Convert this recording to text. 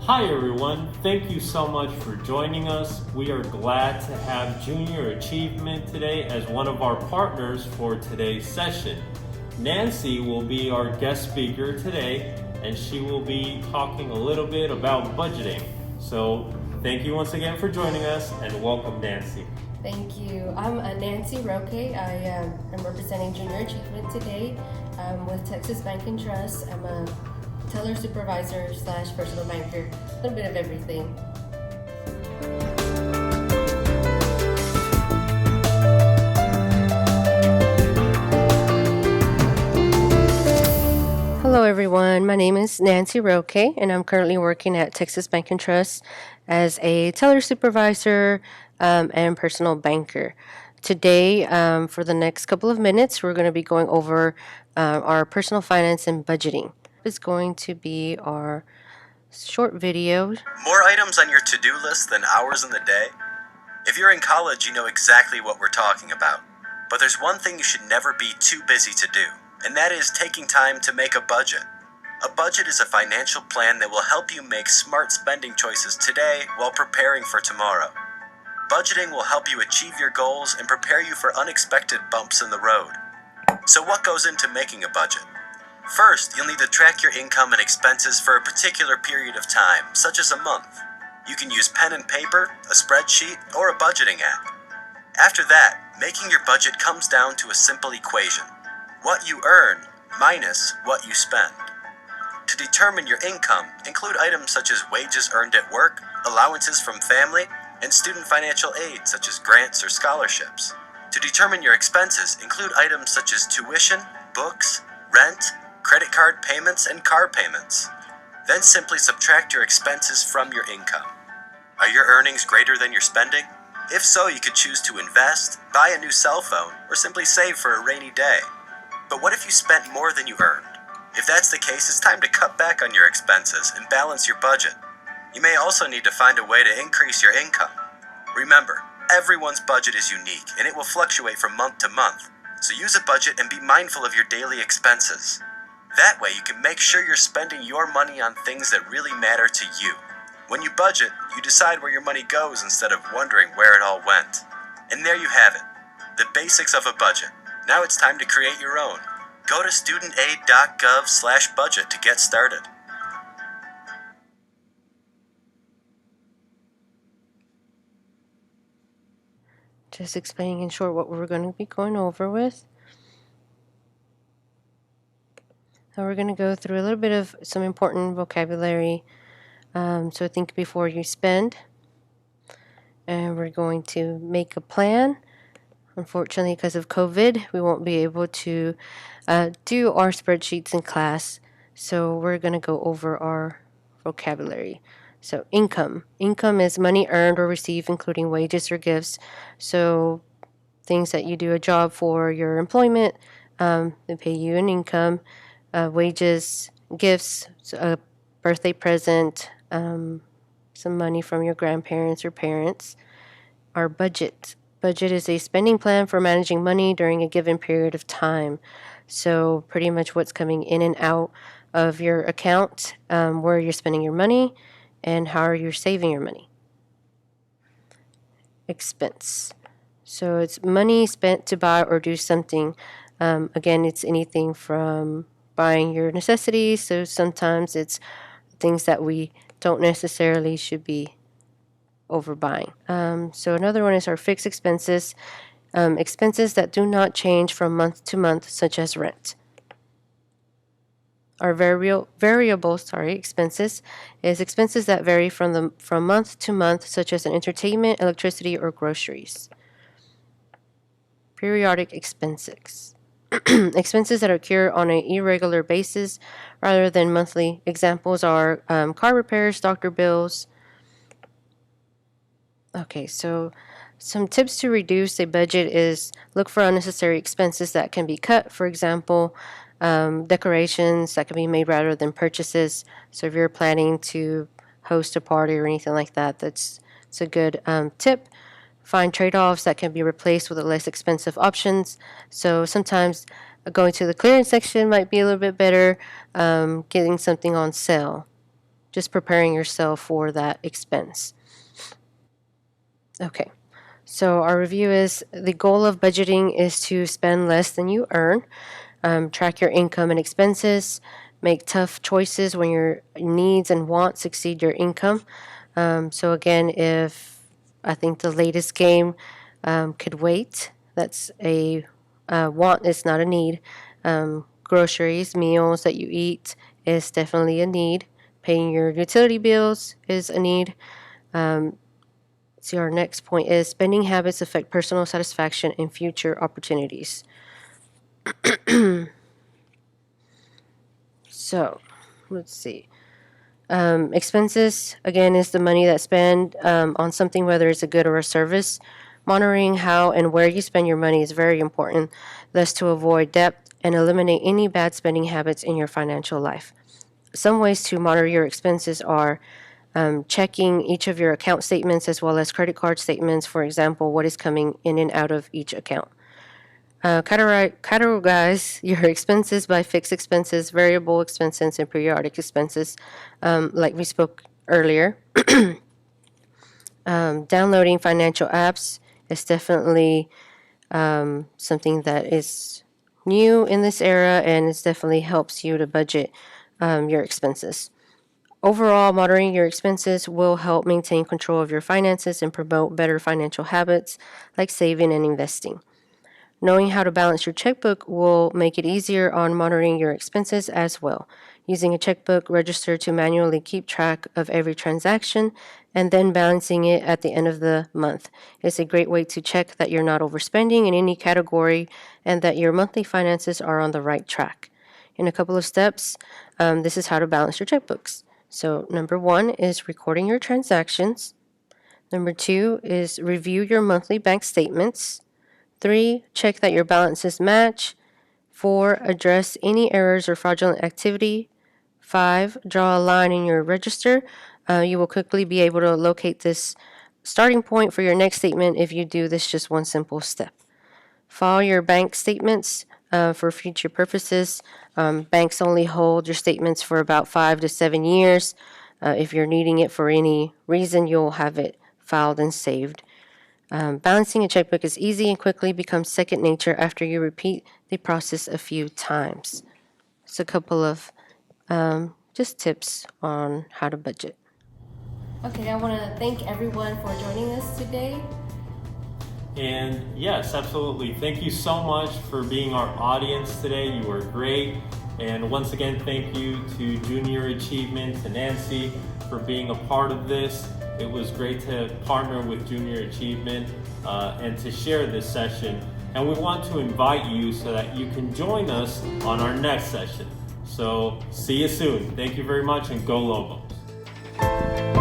Hi everyone, thank you so much for joining us. We are glad to have Junior Achievement today as one of our partners for today's session. Nancy will be our guest speaker today and she will be talking a little bit about budgeting. So thank you once again for joining us and welcome Nancy. Thank you. I'm Nancy Roque. I am representing Junior Achievement today with Texas Bank and Trust. I'm a teller supervisor / personal banker, a little bit of everything. Hello everyone, my name is Nancy Roque and I'm currently working at Texas Bank and Trust as a teller supervisor and personal banker. Today, for the next couple of minutes, we're going to be going over our personal finance and budgeting. It's going to be our short video. More items on your to-do list than hours in the day? If you're in college, you know exactly what we're talking about. But there's one thing you should never be too busy to do, and that is taking time to make a budget. A budget is a financial plan that will help you make smart spending choices today while preparing for tomorrow. Budgeting will help you achieve your goals and prepare you for unexpected bumps in the road. So what goes into making a budget? First, you'll need to track your income and expenses for a particular period of time, such as a month. You can use pen and paper, a spreadsheet, or a budgeting app. After that, making your budget comes down to a simple equation: what you earn minus what you spend. To determine your income, include items such as wages earned at work, allowances from family, and student financial aid such as grants or scholarships. To determine your expenses, include items such as tuition, books, rent, credit card payments, and car payments. Then simply subtract your expenses from your income. Are your earnings greater than your spending? If so, you could choose to invest, buy a new cell phone, or simply save for a rainy day. But what if you spent more than you earned? If that's the case, it's time to cut back on your expenses and balance your budget. You may also need to find a way to increase your income. Remember, everyone's budget is unique and it will fluctuate from month to month, so use a budget and be mindful of your daily expenses. That way you can make sure you're spending your money on things that really matter to you. When you budget, you decide where your money goes instead of wondering where it all went. And there you have it, the basics of a budget. Now it's time to create your own. Go to studentaid.gov/budget to get started. Just explaining in short what we're going to be going over with. Now we're going to go through a little bit of some important vocabulary. So think before you spend. And we're going to make a plan. Unfortunately, because of COVID, we won't be able to do our spreadsheets in class. So we're going to go over our vocabulary. So income. Income is money earned or received, including wages or gifts. So things that you do a job for your employment, they pay you an income. Wages, gifts, a birthday present, some money from your grandparents or parents. Our budget. Budget is a spending plan for managing money during a given period of time. So pretty much what's coming in and out of your account, where you're spending your money, and how you're saving your money. Expense. So it's money spent to buy or do something. Again, it's anything from buying your necessities. So sometimes it's things that we don't necessarily should be overbuying. So another one is our fixed expenses. Expenses that do not change from month to month, such as rent. Our variable expenses is expenses that vary from month to month, such as entertainment, electricity, or groceries. Periodic expenses. Expenses that occur on an irregular basis rather than monthly. Examples are car repairs, doctor bills. Okay, so some tips to reduce a budget is look for unnecessary expenses that can be cut. For example, decorations that can be made rather than purchases. So if you're planning to host a party or anything like that, it's a good tip. Find trade-offs that can be replaced with less expensive options. So sometimes going to the clearance section might be a little bit better, getting something on sale. just preparing yourself for that expense. Okay, so our review is the goal of budgeting is to spend less than you earn, track your income and expenses, make tough choices when your needs and wants exceed your income. So again, if I think the latest game could wait, that's a want, is not a need. Groceries, meals that you eat is definitely a need. Paying your utility bills is a need. See, our next point is spending habits affect personal satisfaction and future opportunities. So, let's see. Expenses, again, is the money that's spent on something, whether it's a good or a service. Monitoring how and where you spend your money is very important, thus to avoid debt and eliminate any bad spending habits in your financial life. Some ways to monitor your expenses are checking each of your account statements as well as credit card statements, for example, what is coming in and out of each account. Categorize your expenses by fixed expenses, variable expenses, and periodic expenses, like we spoke earlier. Downloading financial apps is definitely something that is new in this era, and it definitely helps you to budget your expenses. Overall, monitoring your expenses will help maintain control of your finances and promote better financial habits like saving and investing. Knowing how to balance your checkbook will make it easier on monitoring your expenses as well. Using a checkbook register to manually keep track of every transaction and then balancing it at the end of the month is a great way to check that you're not overspending in any category and that your monthly finances are on the right track. In a couple of steps, this is how to balance your checkbooks. So, number 1 is recording your transactions. Number 2 is review your monthly bank statements. 3, check that your balances match. 4, address any errors or fraudulent activity. 5, draw a line in your register. You will quickly be able to locate this starting point for your next statement if you do this just one simple step. File your bank statements for future purposes. Banks only hold your statements for about 5 to 7 years. If you're needing it for any reason, you'll have it filed and saved. Balancing a checkbook is easy and quickly becomes second nature after you repeat the process a few times. It's a couple of just tips on how to budget. Okay, I want to thank everyone for joining us today. And yes, absolutely. Thank you so much for being our audience today. You were great. And once again, thank you to Junior Achievement, to Nancy for being a part of this. It was great to partner with Junior Achievement and to share this session. And we want to invite you so that you can join us on our next session. So see you soon. Thank you very much, and go Lobos.